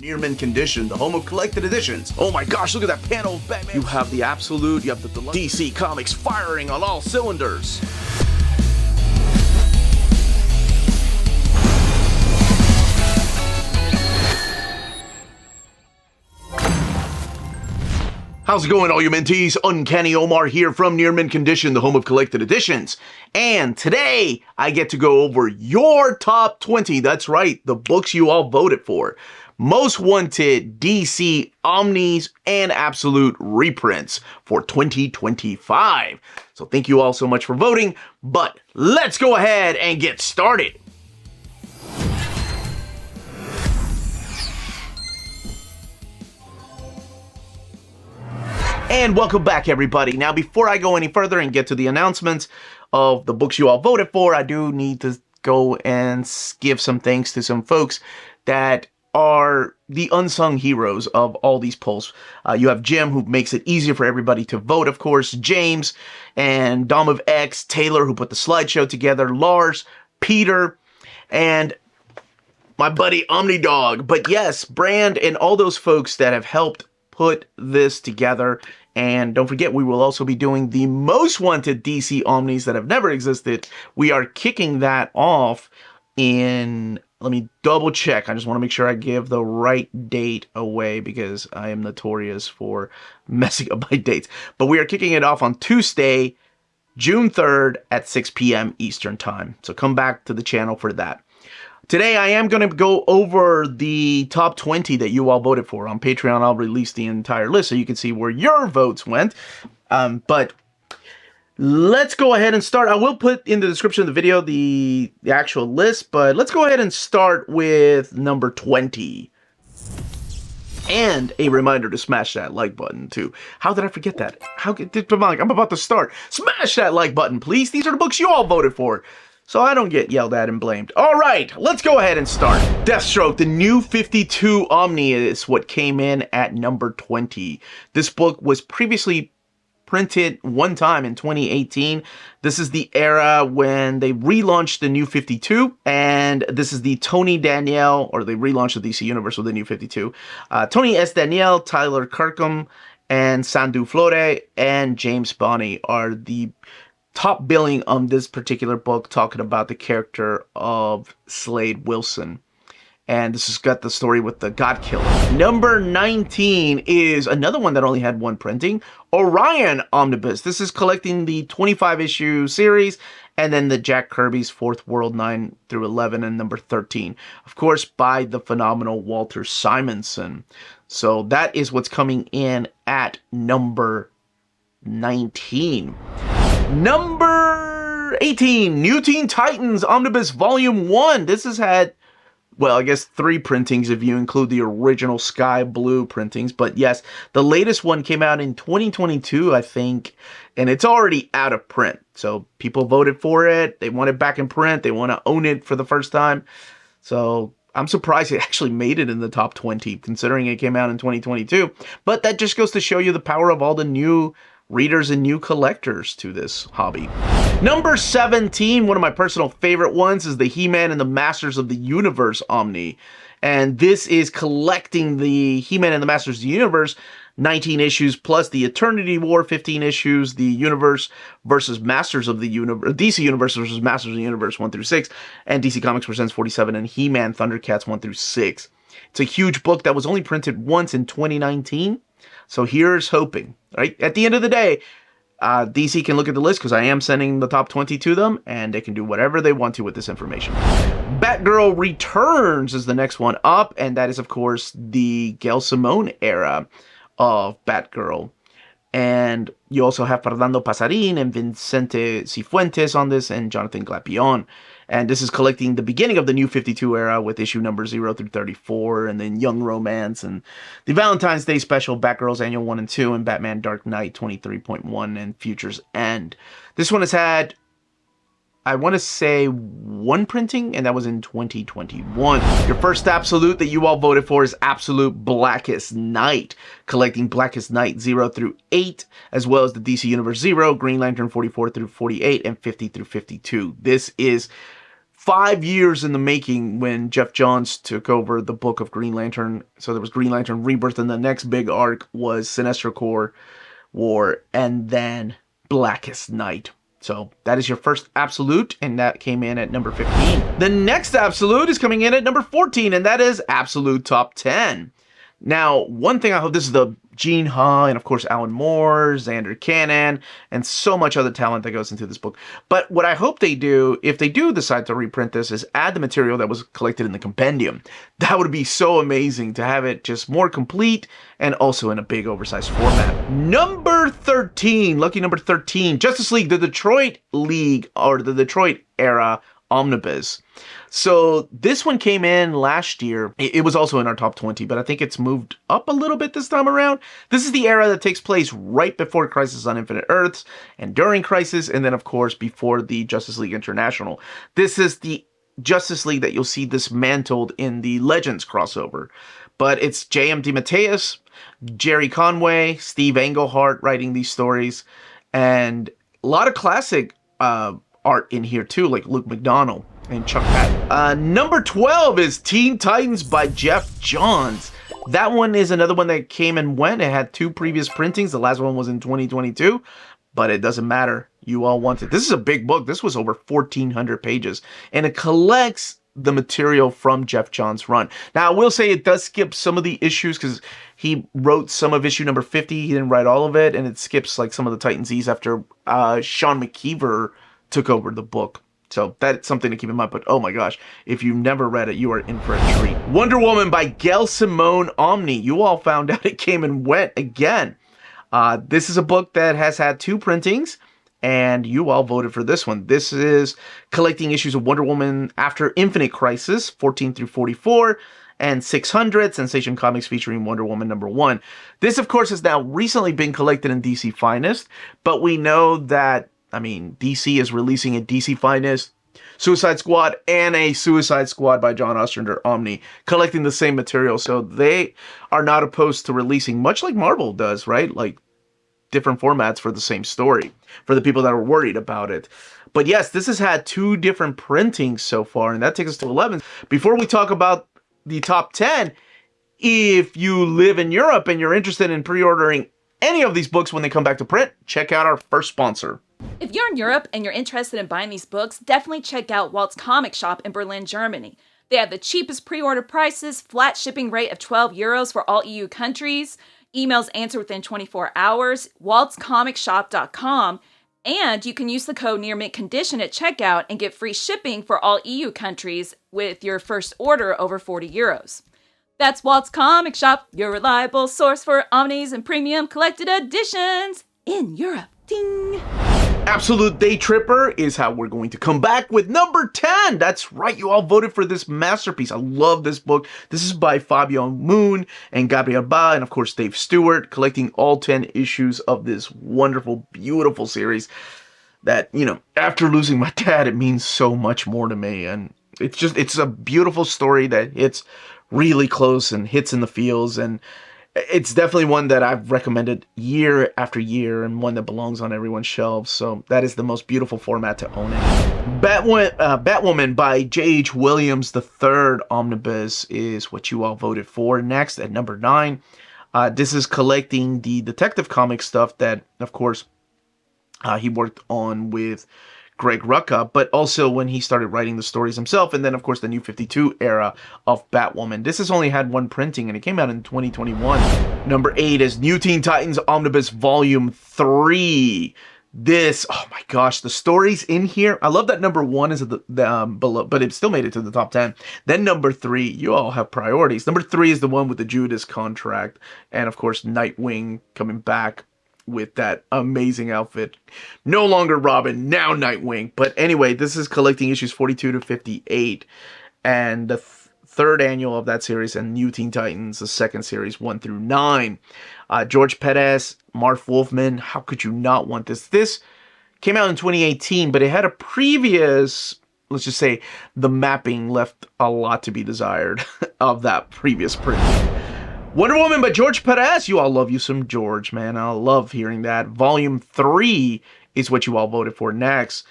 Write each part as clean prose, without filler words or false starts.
Near mint condition, the home of collected editions. Oh my gosh, look at that panel of Batman. You have the Absolute, you have the DC Comics firing on all cylinders. How's it going, all you Minties? Uncanny Omar here from Near Mint Condition, the home of collected editions. And today, I get to go over your top 20. That's right, the books you all voted for. Most wanted DC Omnis and Absolute reprints for 2025. So thank you all so much for voting, but let's go ahead and get started. And welcome back, everybody. Now, before I go any further and get to the announcements of the books you all voted for, I do need to go and give some thanks to some folks that are the unsung heroes of all these polls. You have Jim, who makes it easier for everybody to vote, of course, James, and Dom of X, Taylor, who put the slideshow together, Lars, Peter, and my buddy Omnidog. But yes, Brand and all those folks that have helped put this together. And don't forget, we will also be doing the most wanted DC Omnis that have never existed. We are kicking that off in, let me double check. I just want to make sure I give the right date away because I am notorious for messing up my dates. But we are kicking it off on Tuesday, June 3rd at 6 p.m. Eastern Time. So come back to the channel for that. Today, I am going to go over the top 20 that you all voted for. On Patreon, I'll release the entire list so you can see where your votes went. But let's go ahead and start. I will put in the description of the video the actual list, but let's go ahead and start with number 20. And a reminder to smash that like button, too. How did I forget that? I'm about to start. Smash that like button, please. These are the books you all voted for, so I don't get yelled at and blamed. All right, let's go ahead and start. Deathstroke, the new 52 Omni is what came in at number 20. This book was previously printed one time in 2018. This is the era when they relaunched the new 52, and this is the Tony Daniel, or they relaunched the DC Universe with the new 52. Tony S. Daniel, Tyler Kirkham, and Sandu Flore, and James Bonney are the top billing on this particular book, talking about the character of Slade Wilson. And this has got the story with the God Killer. Number 19 is another one that only had one printing, Orion Omnibus. This is collecting the 25-issue series, and then the Jack Kirby's Fourth World 9 through 11 and number 13. Of course, by the phenomenal Walter Simonson. So that is what's coming in at number 19. Number 18, New Teen Titans Omnibus Volume 1. This has had, well, I guess 3 printings if you include the original Sky Blue printings. But yes, the latest one came out in 2022, I think, and it's already out of print. So people voted for it. They want it back in print. They want to own it for the first time. So I'm surprised it actually made it in the top 20, considering it came out in 2022. But that just goes to show you the power of all the new readers and new collectors to this hobby. Number 17, one of my personal favorite ones, is the He-Man and the Masters of the Universe Omni. And this is collecting the He-Man and the Masters of the Universe 19 issues plus the Eternity War 15 issues, the Universe versus Masters of the Universe, DC Universe versus Masters of the Universe 1 through 6, and DC Comics Presents 47 and He-Man Thundercats 1 through 6. It's a huge book that was only printed once in 2019. So here's hoping, right? At the end of the day, DC can look at the list because I am sending the top 20 to them, and they can do whatever they want to with this information. Batgirl Returns is the next one up, and that is, of course, the Gail Simone era of Batgirl. And you also have Fernando Pasarin and Vicente Cifuentes on this, and Jonathan Glapion. And this is collecting the beginning of the New 52 era with issue number 0 through 34, and then Young Romance, and the Valentine's Day special, Batgirl's Annual 1 and 2, and Batman Dark Knight 23.1, and Future's End. This one has had, I want to say, one printing, and that was in 2021. Your first Absolute that you all voted for is Absolute Blackest Night, collecting Blackest Night 0 through 8, as well as the DC Universe 0, Green Lantern 44 through 48, and 50 through 52. This is 5 years in the making when Geoff Johns took over the book of Green Lantern. So there was Green Lantern Rebirth, and the next big arc was Sinestro Corps War, and then Blackest Night. So that is your first Absolute, and that came in at number 15. The next Absolute is coming in at number 14, and that is Absolute Top 10. Now, one thing I hope, this is the Gene Ha, and of course Alan Moore, Xander Cannon, and so much other talent that goes into this book. But what I hope they do, if they do decide to reprint this, is add the material that was collected in the compendium. That would be so amazing to have it just more complete and also in a big oversized format. Number 13, lucky number 13, Justice League, the Detroit League, or the Detroit era Omnibus. So this one came in last year. It was also in our top 20, but I think it's moved up a little bit this time around. This is the era that takes place right before Crisis on Infinite Earths and during Crisis, and then of course before the Justice League International. This is the Justice League that you'll see dismantled in the Legends crossover. But it's J.M. DeMatteis, Jerry Conway, Steve Englehart writing these stories, and a lot of classic art in here too, like Luke McDonnell and Chuck Patton. Number 12 is Teen Titans by Geoff Johns. That one is another one that came and went. It had 2 previous printings. The last one was in 2022, but it doesn't matter. You all want it. This is a big book. This was over 1,400 pages, and it collects the material from Geoff Johns' run. Now, I will say it does skip some of the issues because he wrote some of issue number 50. He didn't write all of it, and it skips like some of the Titans-E's after Sean McKeever took over the book. So that's something to keep in mind. But oh my gosh, if you've never read it, you are in for a treat. Wonder Woman by Gail, Simone, Omni. You all found out it came and went again. This is a book that has had 2 printings, and you all voted for this one. This is collecting issues of Wonder Woman after Infinite Crisis, 14 through 44, and 600, Sensation Comics featuring Wonder Woman number 1. This, of course, has now recently been collected in DC Finest, but we know that, I mean, DC is releasing a DC Finest, Suicide Squad, and a Suicide Squad by John Ostrander Omni, collecting the same material. So they are not opposed to releasing, much like Marvel does, right? Like, different formats for the same story, for the people that are worried about it. But yes, this has had 2 different printings so far, and that takes us to 11. Before we talk about the top 10, if you live in Europe and you're interested in pre-ordering any of these books when they come back to print, check out our first sponsor. If you're in Europe and you're interested in buying these books, definitely check out Walt's Comic Shop in Berlin, Germany. They have the cheapest pre-order prices, flat shipping rate of €12 for all EU countries, emails answered within 24 hours, waltscomicshop.com, and you can use the code nearmintcondition at checkout and get free shipping for all EU countries with your first order over €40. That's Walt's Comic Shop, your reliable source for omnis and premium collected editions in Europe. Ding! Absolute Daytripper is how we're going to come back with number 10. That's right, you all voted for this masterpiece. I love this book. This is by Fabio Moon and Gabriel Ba, and of course Dave Stewart, collecting all 10 issues of this wonderful, beautiful series that, you know, after losing my dad, it means so much more to me. And it's a beautiful story that hits really close and hits in the feels, and it's definitely one that I've recommended year after year, and one that belongs on everyone's shelves. So that is the most beautiful format to own it. Batwoman by J.H. Williams III Omnibus is what you all voted for. Next, at number 9, this is collecting the Detective Comics stuff that, of course, he worked on with Greg Rucka, but also when he started writing the stories himself, and then of course the New 52 era of Batwoman. This has only had 1 printing, and it came out in 2021. Number 8 is New Teen Titans Omnibus Volume 3. This, oh my gosh, the stories in here. I love that number 1 is below, but it still made it to the top 10. Then number 3, you all have priorities. Number 3 is the one with the Judas contract, and of course Nightwing coming back with that amazing outfit. No longer Robin, now Nightwing. But anyway, this is collecting issues 42 to 58. And the third annual of that series, and New Teen Titans, the second series, 1 through 9. George Pérez, Marv Wolfman, how could you not want this? This came out in 2018, but it had a previous, let's just say, the mapping left a lot to be desired of that previous print. Wonder Woman by George Pérez. You all love you some George, man. I love hearing that. Volume 3 is what you all voted for next.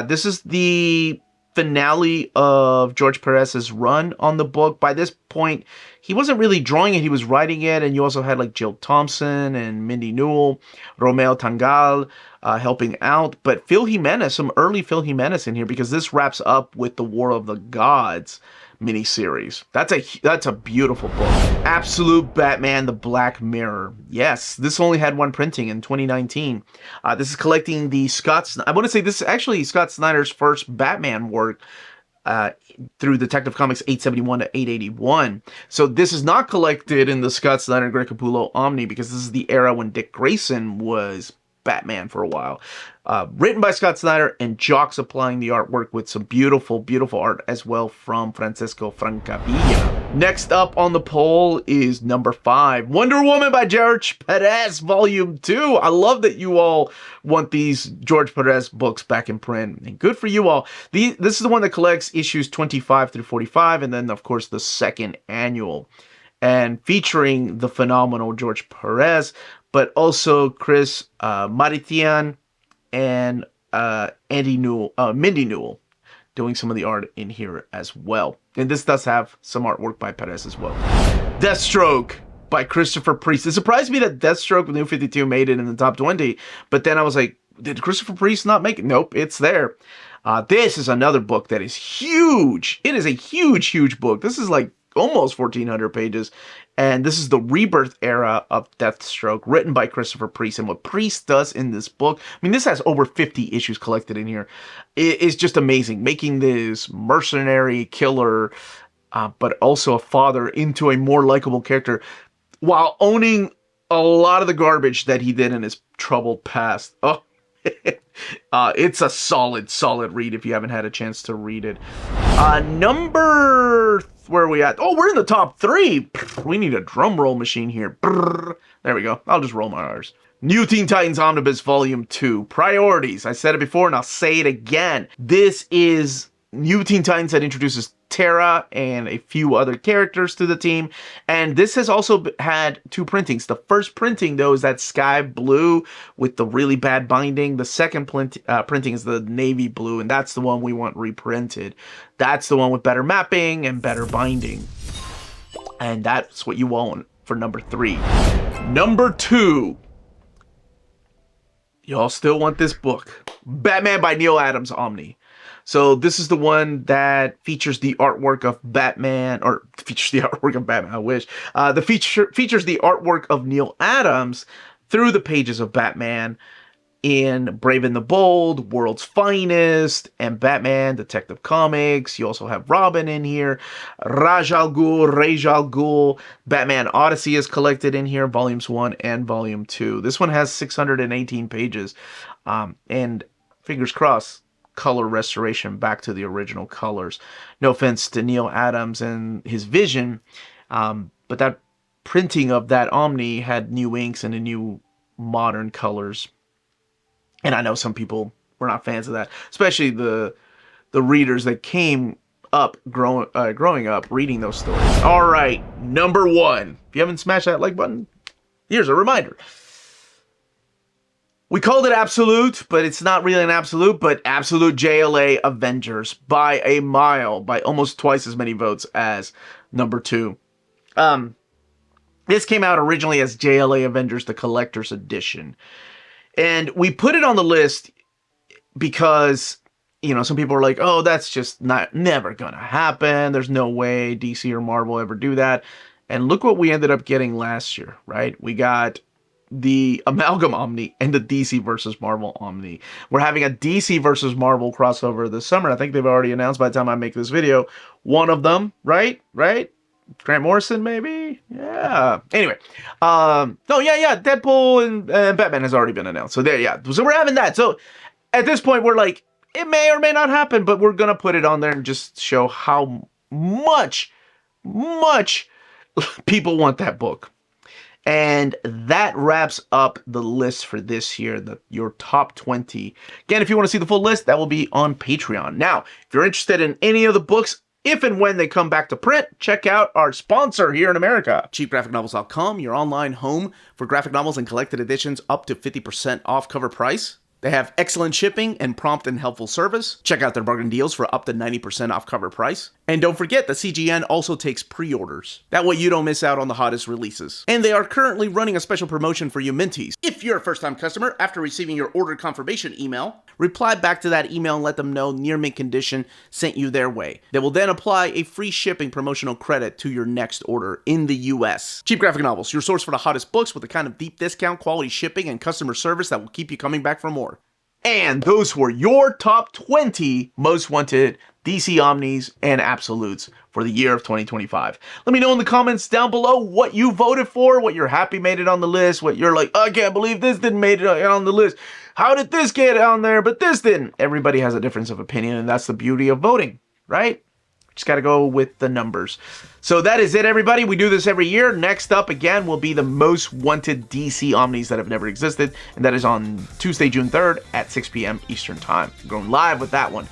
This is the finale of George Pérez's run on the book. By this point, he wasn't really drawing it, he was writing it, and you also had like Jill Thompson and Mindy Newell, Romeo Tangal helping out. But Phil Jimenez, some early Phil Jimenez in here, because this wraps up with the War of the Gods miniseries. That's a beautiful book. Absolute Batman, the Black Mirror. Yes, this only had one printing in 2019. This is collecting the I want to say this is actually Scott Snyder's first Batman work through Detective Comics 871 to 881. So this is not collected in the Scott Snyder and Greg Capullo Omni, because this is the era when Dick Grayson was Batman for a while. Written by Scott Snyder and Jock supplying the artwork with some beautiful, beautiful art as well from Francisco Francavilla. Next up on the poll is number 5, Wonder Woman by George Pérez, Volume 2. I love that you all want these George Pérez books back in print, and good for you all. This is the one that collects issues 25 through 45, and then of course the second annual, and featuring the phenomenal George Pérez, but also Chris Maritian and Mindy Newell doing some of the art in here as well. And this does have some artwork by Pérez as well. Deathstroke by Christopher Priest. It surprised me that Deathstroke with New 52 made it in the top 20, but then I was like, did Christopher Priest not make it? Nope, it's there. This is another book that is huge. It is a huge, huge book. This is like almost 1,400 pages. And this is the rebirth era of Deathstroke, written by Christopher Priest. And what Priest does in this book, I mean, this has over 50 issues collected in here. It is just amazing, making this mercenary killer, but also a father, into a more likable character, while owning a lot of the garbage that he did in his troubled past. Oh, it's a solid read if you haven't had a chance to read it. Where are we at? Oh, we're in the top 3. We need a drum roll machine here. There we go. I'll just roll my R's. New Teen Titans Omnibus Volume 2. Priorities. I said it before and I'll say it again. This is New Teen Titans that introduces Terra and a few other characters to the team. And this has also had 2 printings. The first printing, though, is that sky blue with the really bad binding. The second printing is the navy blue, and that's the one we want reprinted. That's the one with better mapping and better binding. And that's what you want for number 3. Number 2. Y'all still want this book. Batman by Neal Adams Omni. So this is the one that features the artwork of Batman, or features the artwork of Batman, I wish. Features the artwork of Neal Adams through the pages of Batman in Brave and the Bold, World's Finest, and Batman, Detective Comics. You also have Robin in here, Ra's al Ghul, Batman Odyssey is collected in here, Volumes 1 and Volume 2. This one has 618 pages, and fingers crossed, color restoration back to the original colors. No offense to Neal Adams and his vision, but that printing of that Omni had new inks and a new modern colors. And I know some people were not fans of that, especially the readers that came up growing up reading those stories. All right, number 1. If you haven't smashed that like button, here's a reminder. We called it Absolute, but it's not really an Absolute, but Absolute JLA Avengers by a mile, by almost twice as many votes as number 2. This came out originally as JLA Avengers, the Collector's Edition. And we put it on the list because, you know, some people are like, oh, that's just never gonna happen. There's no way DC or Marvel ever do that. And look what we ended up getting last year, right? We got the Amalgam Omni and the DC versus Marvel Omni. We're having a DC versus Marvel crossover this summer. I think they've already announced by the time I make this video one of them, right? Grant Morrison, maybe? Yeah. Anyway. Deadpool and Batman has already been announced. So So we're having that. So at this point, we're like, it may or may not happen, but we're going to put it on there and just show how much people want that book. And that wraps up the list for this year, your top 20. Again, if you want to see the full list, that will be on Patreon. Now, if you're interested in any of the books, if and when they come back to print, check out our sponsor here in America, cheapgraphicnovels.com, your online home for graphic novels and collected editions up to 50% off cover price. They have excellent shipping and prompt and helpful service. Check out their bargain deals for up to 90% off cover price. And don't forget that CGN also takes pre-orders. That way you don't miss out on the hottest releases. And they are currently running a special promotion for you Minties. If you're a first-time customer, after receiving your order confirmation email, reply back to that email and let them know Near Mint Condition sent you their way. They will then apply a free shipping promotional credit to your next order in the US. Cheap Graphic Novels, your source for the hottest books with the kind of deep discount, quality shipping, and customer service that will keep you coming back for more. And those were your top 20 most wanted DC Omnis and Absolutes for the year of 2025. Let me know in the comments down below what you voted for, what you're happy made it on the list, what you're like, I can't believe this didn't make it on the list. How did this get on there, but this didn't? Everybody has a difference of opinion, and that's the beauty of voting, right? Just got to go with the numbers. So that is it, everybody. We do this every year. Next up, again, will be the most wanted DC Omnis that have never existed. And that is on Tuesday, June 3rd at 6 p.m. Eastern Time. We're going live with that one.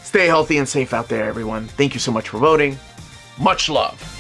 Stay healthy and safe out there, everyone. Thank you so much for voting. Much love.